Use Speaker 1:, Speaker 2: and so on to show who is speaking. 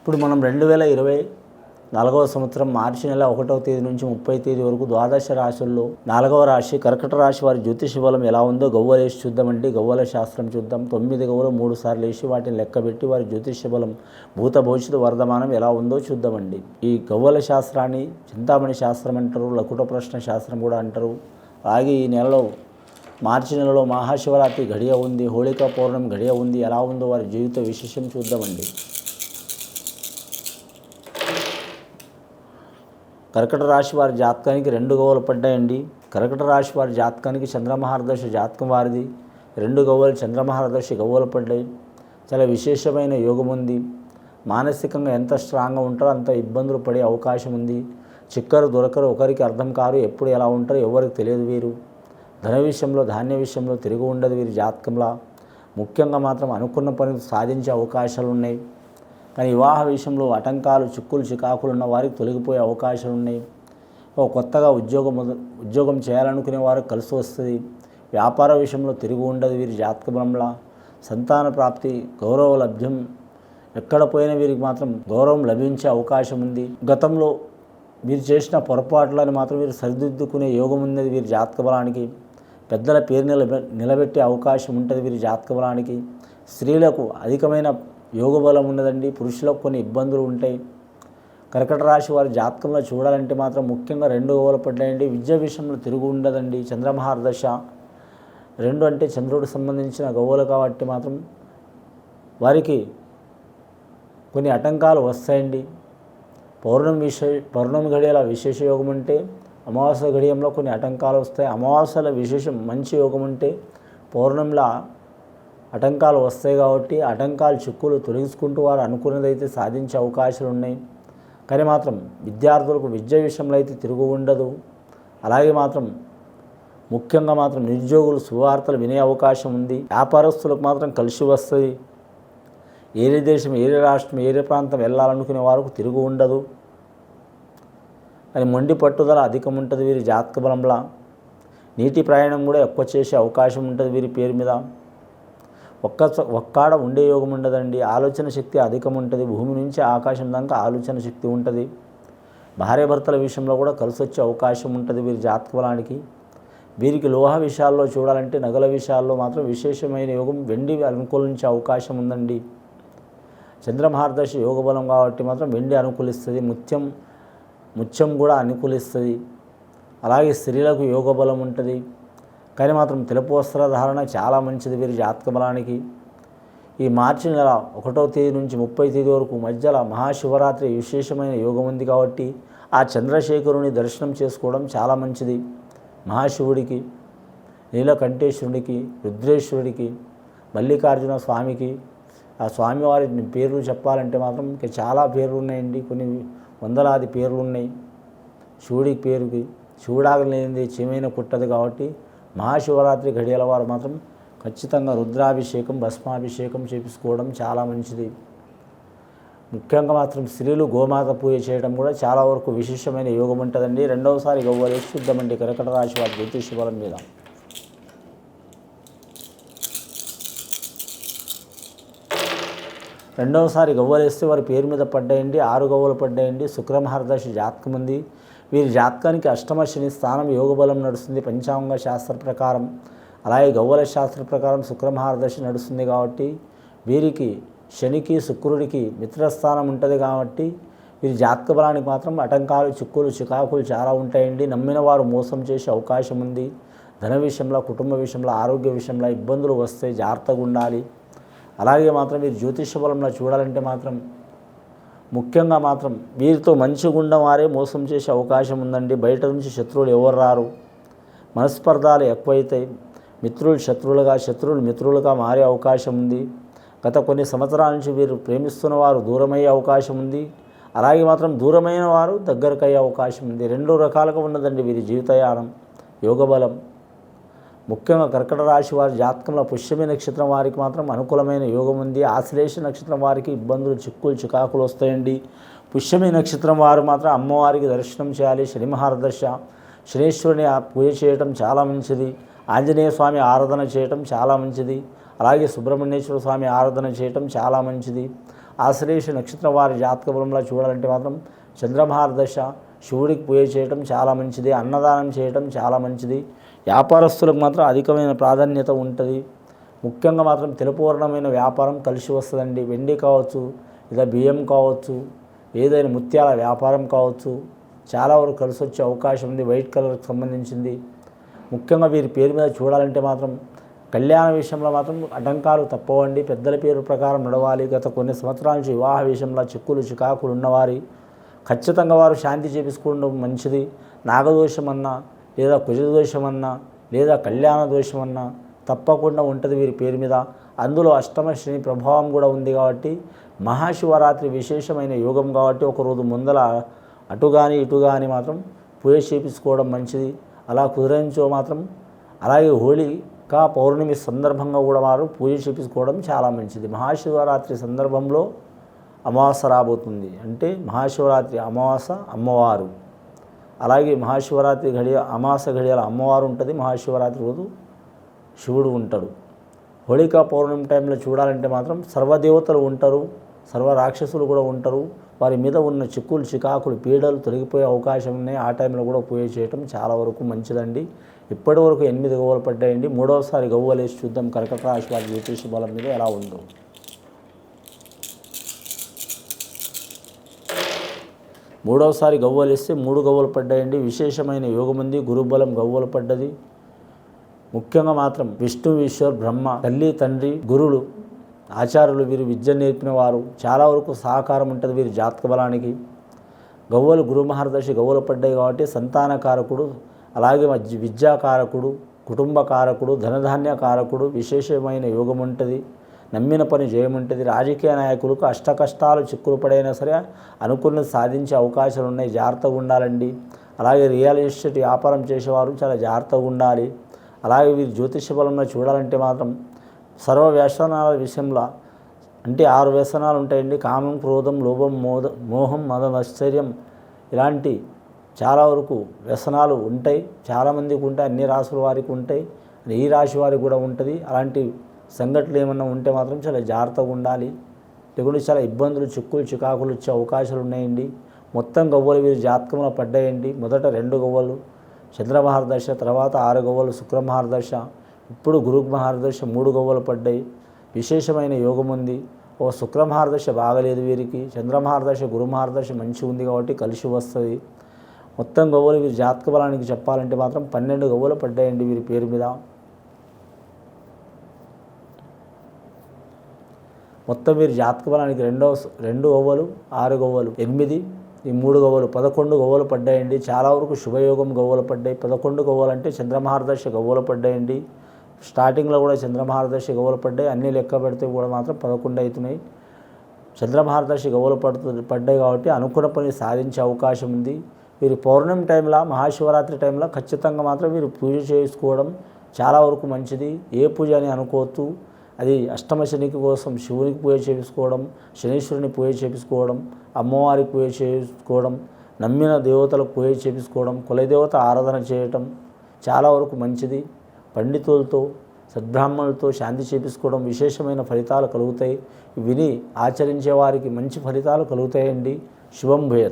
Speaker 1: ఇప్పుడు మనం 2024వ సంవత్సరం మార్చి నెల 1వ తేదీ నుంచి 30వ తేదీ వరకు ద్వాదశ రాశుల్లో 4వ రాశి కర్కట రాశి వారి జ్యోతిష బలం ఎలా ఉందో గవ్వలేసి చూద్దామండి. గవ్వల శాస్త్రం చూద్దాం. 9 గవ్వలు 3 సార్లు వేసి వాటిని లెక్కబెట్టి వారి జ్యోతిష బలం భూత భవిష్యత్ వర్ధమానం ఎలా ఉందో చూద్దామండి. ఈ గవ్వల శాస్త్రాన్ని చింతామణి శాస్త్రం అంటారు, లకుట ప్రశ్న శాస్త్రం కూడా అంటారు. అలాగే ఈ నెలలో మార్చి నెలలో మహాశివరాత్రి గడియ ఉంది, హోళికా పౌర్ణమి గడియ ఉంది. ఎలా ఉందో వారి జీవిత విశేషం చూద్దామండి. కర్కట రాశి వారి జాతకానికి 2 గవ్వలు పడ్డాయండి. కర్కట రాశి వారి జాతకానికి చంద్రమహారదశ జాతకం వారిది 2 గవ్వలు చంద్రమహారదశ గవ్వలు పడ్డాయి. చాలా విశేషమైన యోగం ఉంది. మానసికంగా ఎంత స్ట్రాంగ్గా ఉంటారో అంత ఇబ్బందులు పడే అవకాశం ఉంది. చిక్కరు దొరకరు, ఒకరికి అర్థం కారు, ఎప్పుడు ఎలా ఉంటారో ఎవరికి తెలియదు. వీరు ధన విషయంలో ధాన్య విషయంలో తిరిగి ఉండదు వీరి జాతకంలా. ముఖ్యంగా మాత్రం అనుకున్న పని సాధించే అవకాశాలు ఉన్నాయి. కానీ వివాహ విషయంలో ఆటంకాలు, చిక్కులు, చికాకులు ఉన్న వారికి తొలగిపోయే అవకాశాలు ఉన్నాయి. కొత్తగా ఉద్యోగం చేయాలనుకునే వారికి కలిసి వస్తుంది. వ్యాపార విషయంలో తిరిగి ఉండదు వీరి జాతక బలంలా. సంతాన ప్రాప్తి, గౌరవ లభ్యం, ఎక్కడ పోయినా వీరికి మాత్రం గౌరవం లభించే అవకాశం ఉంది. గతంలో వీరు చేసిన పొరపాట్లను మాత్రం వీరు సరిదిద్దుకునే యోగం ఉన్నది వీరి జాతక బలానికి. పెద్దల పేరు నిలబెట్టే అవకాశం ఉంటుంది వీరి జాతక బలానికి. స్త్రీలకు అధికమైన యోగ బలం ఉన్నదండి. పురుషులకు కొన్ని ఇబ్బందులు ఉంటాయి. కర్కట రాశి వారి జాతకంలో చూడాలంటే మాత్రం ముఖ్యంగా 2 గవ్వలు పడ్డాయండి. విద్య విషయంలో తిరుగు ఉండదండి. చంద్రమహారదశ 2 అంటే చంద్రుడికి సంబంధించిన గవ్వలు కాబట్టి మాత్రం వారికి కొన్ని ఆటంకాలు వస్తాయండి. పౌర్ణమి గడియల విశేష యోగం అంటే అమావాస్య గడియంలో కొన్ని ఆటంకాలు వస్తాయి. అమావాస్యల విశేషం మంచి యోగం అంటే పౌర్ణమిలా ఆటంకాలు వస్తాయి. కాబట్టి ఆటంకాలు, చిక్కులు తొలగించుకుంటూ వారు అనుకున్నదైతే సాధించే అవకాశాలు ఉన్నాయి. కానీ మాత్రం విద్యార్థులకు విద్య విషయంలో అయితే తిరుగు ఉండదు. అలాగే మాత్రం ముఖ్యంగా మాత్రం నిరుద్యోగులు శుభవార్తలు వినే అవకాశం ఉంది. వ్యాపారస్తులకు మాత్రం కలిసి వస్తుంది. ఏరే దేశం, ఏరే రాష్ట్రం, ఏరే ప్రాంతం వెళ్ళాలనుకునే వారికి తిరుగు ఉండదు. కానీ మొండి పట్టుదల అధికం ఉంటుంది వీరి జాతక బలంలా. నీటి ప్రయాణం కూడా ఎక్కువ చేసే అవకాశం ఉంటుంది వీరి పేరు మీద. ఒక్కాడ ఉండే యోగం ఉండదండి. ఆలోచన శక్తి అధికం ఉంటుంది. భూమి నుంచి ఆకాశం దాకా ఆలోచన శక్తి ఉంటుంది. భార్యాభర్తల విషయంలో కూడా కలిసి వచ్చే అవకాశం ఉంటుంది వీరి జాతక బలానికి. వీరికి లోహ విషయాల్లో చూడాలంటే నగల విషయాల్లో మాత్రం విశేషమైన యోగం, వెండి అనుకూలించే అవకాశం ఉందండి. చంద్రమహారదశ యోగ బలం కాబట్టి మాత్రం వెండి అనుకూలిస్తుంది. ముత్యం కూడా అనుకూలిస్తుంది. అలాగే స్త్రీలకు యోగ బలం ఉంటుంది. కానీ మాత్రం తెలుపు వస్త్రధారణ చాలా మంచిది వీరి జాతక బలానికి. ఈ మార్చి నెల 1వ తేదీ నుంచి 30వ తేదీ వరకు మధ్యలో మహాశివరాత్రి విశేషమైన యోగం ఉంది కాబట్టి ఆ చంద్రశేఖరుని దర్శనం చేసుకోవడం చాలా మంచిది. మహాశివుడికి, నీలకంఠేశ్వరుడికి, రుద్రేశ్వరుడికి, మల్లికార్జున స్వామికి, ఆ స్వామివారి పేర్లు చెప్పాలంటే మాత్రం ఇంకా చాలా పేర్లు ఉన్నాయండి. కొన్ని వందలాది పేర్లు ఉన్నాయి. శివుడికి పేరుకి శివుడాగలేనిది చీమైన కుట్టదు. కాబట్టి మహాశివరాత్రి గడియల వారు మాత్రం ఖచ్చితంగా రుద్రాభిషేకం, భస్మాభిషేకం చేపించుకోవడం చాలా మంచిది. ముఖ్యంగా మాత్రం స్త్రీలు గోమాత పూజ చేయడం కూడా చాలా వరకు విశేషమైన యోగం ఉంటుందండి. 2వసారి గవ్వలేసి చూద్దామండి కర్కట రాశి వారి జ్యోతిష బలం మీద. రెండవసారి గవ్వలేస్తే వారి పేరు మీద పడ్డాయండి. 6 గవ్వలు పడ్డాయండి. శుక్రమహారదశ జాతకం ఉంది. వీరి జాతకానికి అష్టమ శని స్థానం యోగ బలం నడుస్తుంది పంచాంగ శాస్త్ర ప్రకారం. అలాగే గవ్వల శాస్త్ర ప్రకారం శుక్రమహారదశ నడుస్తుంది. కాబట్టి వీరికి శనికి, శుక్రుడికి మిత్రస్థానం ఉంటుంది. కాబట్టి వీరి జాతక బలానికి మాత్రం ఆటంకాలు, చిక్కులు, చికాకులు చాలా ఉంటాయండి. నమ్మిన వారు మోసం చేసే అవకాశం ఉంది. ధన విషయంలో, కుటుంబ విషయంలో, ఆరోగ్య విషయంలో ఇబ్బందులు వస్తాయి. జాగ్రత్తగా ఉండాలి. అలాగే మాత్రం వీరి జ్యోతిష బలంలో చూడాలంటే మాత్రం ముఖ్యంగా మాత్రం వీరితో మంచిగా ఉన్న వారే మోసం చేసే అవకాశం ఉందండి. బయట నుంచి శత్రువులు ఎవరు రారు. మనస్పర్ధాలు ఎక్కువైతాయి. మిత్రులు శత్రువులుగా, శత్రువులు మిత్రులుగా మారే అవకాశం ఉంది. గత కొన్ని సంవత్సరాల నుంచి వీరు ప్రేమిస్తున్న వారు దూరమయ్యే అవకాశం ఉంది. అలాగే మాత్రం దూరమైన వారు దగ్గరకు అయ్యే అవకాశం ఉంది. 2 రకాలుగా ఉన్నదండి వీరి జీవితయానం, యోగ బలం. ముఖ్యంగా కర్కట రాశి వారి జాతకంలో పుష్యమి నక్షత్రం వారికి మాత్రం అనుకూలమైన యోగం ఉంది. ఆశ్లేష నక్షత్రం వారికి ఇబ్బందులు, చిక్కులు, చికాకులు వస్తాయండి. పుష్యమి నక్షత్రం వారు మాత్రం అమ్మవారికి దర్శనం చేయాలి. శని మహారదశ, శనీశ్వరుని పూజ చేయటం చాలా మంచిది. ఆంజనేయ స్వామి ఆరాధన చేయటం చాలా మంచిది. అలాగే సుబ్రహ్మణ్యేశ్వర స్వామి ఆరాధన చేయటం చాలా మంచిది. ఆశ్లేష నక్షత్రం వారి జాతక బలంలో చూడాలంటే మాత్రం చంద్రమహారదశ, శివుడికి పూజ చేయటం చాలా మంచిది, అన్నదానం చేయటం చాలా మంచిది. వ్యాపారస్తులకు మాత్రం అధికమైన ప్రాధాన్యత ఉంటుంది. ముఖ్యంగా మాత్రం తెలుపు వర్ణమైన వ్యాపారం కలిసి వస్తుందండి. వెండి కావచ్చు, లేదా బియ్యం కావచ్చు, ఏదైనా ముత్యాల వ్యాపారం కావచ్చు, చాలా వరకు కలిసి వచ్చే అవకాశం ఉంది. వైట్ కలర్కి సంబంధించింది. ముఖ్యంగా వీరి పేరు మీద చూడాలంటే మాత్రం కళ్యాణ విషయంలో మాత్రం ఆటంకాలు తప్పవండి. పెద్దల పేరు ప్రకారం నడవాలి. గత కొన్ని సంవత్సరాల నుంచి వివాహ విషయంలో చిక్కులు చికాకులు ఉన్నవారి ఖచ్చితంగా వారు శాంతి చేపించుకోవడం మంచిది. నాగదోషమన్నా, లేదా కుజదోషమన్నా, లేదా కళ్యాణ దోషమన్నా తప్పకుండా ఉంటుంది వీరి పేరు మీద. అందులో అష్టమ శని ప్రభావం కూడా ఉంది కాబట్టి మహాశివరాత్రి విశేషమైన యోగం కాబట్టి ఒకరోజు ముందల అటు కానీ ఇటు కానీ మాత్రం పూజ చేపించుకోవడం మంచిది. అలా కుదిరించో మాత్రం అలాగే హోళికా పౌర్ణమి సందర్భంగా కూడా వారు పూజ చేపించుకోవడం చాలా మంచిది. మహాశివరాత్రి సందర్భంలో అమావాస్య రాబోతుంది. అంటే మహాశివరాత్రి అమావాస్య అమ్మవారు, అలాగే మహాశివరాత్రి అమావాస్య గడియాల అమ్మవారు ఉంటుంది. మహాశివరాత్రి రోజు శివుడు ఉంటాడు. హోళికా పౌర్ణమి టైంలో చూడాలంటే మాత్రం సర్వదేవతలు ఉంటారు, సర్వ రాక్షసులు కూడా ఉంటారు. వారి మీద ఉన్న చిక్కులు చికాకులు పీడలు తొలగిపోయే అవకాశం ఉన్నాయి. ఆ టైంలో కూడా పూజ చేయటం చాలా వరకు మంచిదండి. ఇప్పటి వరకు 8 గవ్వలు పడ్డాయండి. మూడవసారి గవ్వలు వేసి చూద్దాం కర్కాటక రాశి వారి జ్యోతిష బలం మీద ఎలా ఉందో. మూడవసారి గవ్వలు వేస్తే 3 గవ్వలు పడ్డాయండి. విశేషమైన యోగం ఉంది. గురుబలం గవ్వలు పడ్డది. ముఖ్యంగా మాత్రం విష్ణు, ఈశ్వర్, బ్రహ్మ, తల్లి, తండ్రి, గురువులు, ఆచార్యులు వీరు విద్య నేర్పిన వారు చాలా వరకు సహకారం ఉంటుంది వీరి జాతక బలానికి. గవ్వలు గురు మహర్దశి గవ్వలు పడ్డాయి కాబట్టి సంతానకారకుడు, అలాగే విద్యాకారకుడు, కుటుంబకారకుడు, ధనధాన్యకారకుడు, విశేషమైన యోగం ఉంటుంది. నమ్మిన పని జయముంటుంది. రాజకీయ నాయకులకు అష్టకష్టాలు చిక్కులు పడైనా సరే అనుకున్నది సాధించే అవకాశాలు ఉన్నాయి. జాగ్రత్తగా ఉండాలండి. అలాగే రియల్ ఎస్టేట్ వ్యాపారం చేసేవారు చాలా జాగ్రత్తగా ఉండాలి. అలాగే వీరి జ్యోతిష బలంలో చూడాలంటే మాత్రం సర్వ వ్యసనాల విషయంలో అంటే 6 వ్యసనాలు ఉంటాయండి. కామం, క్రోధం, లోభం, మోహం, మదం, ఆశ్చర్యం ఇలాంటి చాలా వరకు వ్యసనాలు ఉంటాయి. చాలామందికి ఉంటాయి. అన్ని రాసుల వారికి ఉంటాయి. ఈ రాశి వారికి కూడా ఉంటుంది. అలాంటి సంఘటనలు ఏమన్నా ఉంటే మాత్రం చాలా జాగ్రత్తగా ఉండాలి. లేకుంటే చాలా ఇబ్బందులు, చిక్కులు చికాకులు వచ్చే అవకాశాలు ఉన్నాయండి. మొత్తం గవ్వలు వీరి జాతకంలో పడ్డాయండి. మొదట 2 గవ్వలు చంద్రమహారదశ, తర్వాత 6 గవ్వలు శుక్రమహారదశ, ఇప్పుడు గురు మహారదశ 3 గవ్వలు పడ్డాయి. విశేషమైన యోగం ఉంది. శుక్రమహారదశ బాగలేదు వీరికి. చంద్రమహారదశ, గురు మహారదశ మంచి ఉంది కాబట్టి కలిసి వస్తుంది. మొత్తం గవ్వలు వీరి జాతక బలానికి చెప్పాలంటే మాత్రం 12 గవ్వలు పడ్డాయండి వీరి పేరు మీద. మొత్తం వీరి జాతక బలానికి 2 గవ్వలు, 6 గవ్వలు, 8, ఈ 3 గవ్వలు 11 గవ్వలు పడ్డాయండి. చాలా వరకు శుభయోగం గవ్వలు పడ్డాయి. 11 గవ్వలు అంటే చంద్రమహారదశ గవ్వలు పడ్డాయండి. స్టార్టింగ్లో కూడా చంద్రమహారదశ గవ్వలు పడ్డాయి. అన్నీ లెక్క పెడితే కూడా మాత్రం 11 అవుతున్నాయి. చంద్రమహారదశ గవ్వలు పడ్డాయి కాబట్టి అనుకున్న పని సాధించే అవకాశం ఉంది. వీరు పౌర్ణమి టైంలో, మహాశివరాత్రి టైంలో ఖచ్చితంగా మాత్రం వీరు పూజ చేసుకోవడం చాలా వరకు మంచిది. ఏ పూజ అని అనుకోవద్దు. అది అష్టమ శనికి కోసం శివునికి పూజ చేయించుకోవడం, శనీశ్వరుని పూజ చేయించుకోవడం, అమ్మవారికి పూజ చేసుకోవడం, నమ్మిన దేవతలకు పూజ చేయించుకోవడం, కులదేవత ఆరాధన చేయటం చాలా వరకు మంచిది. పండితులతో, సద్బ్రాహ్మణులతో శాంతి చేయించుకోవడం విశేషమైన ఫలితాలు కలుగుతాయి. విని ఆచరించే వారికి మంచి ఫలితాలు కలుగుతాయండి. శుభం భూయాత్.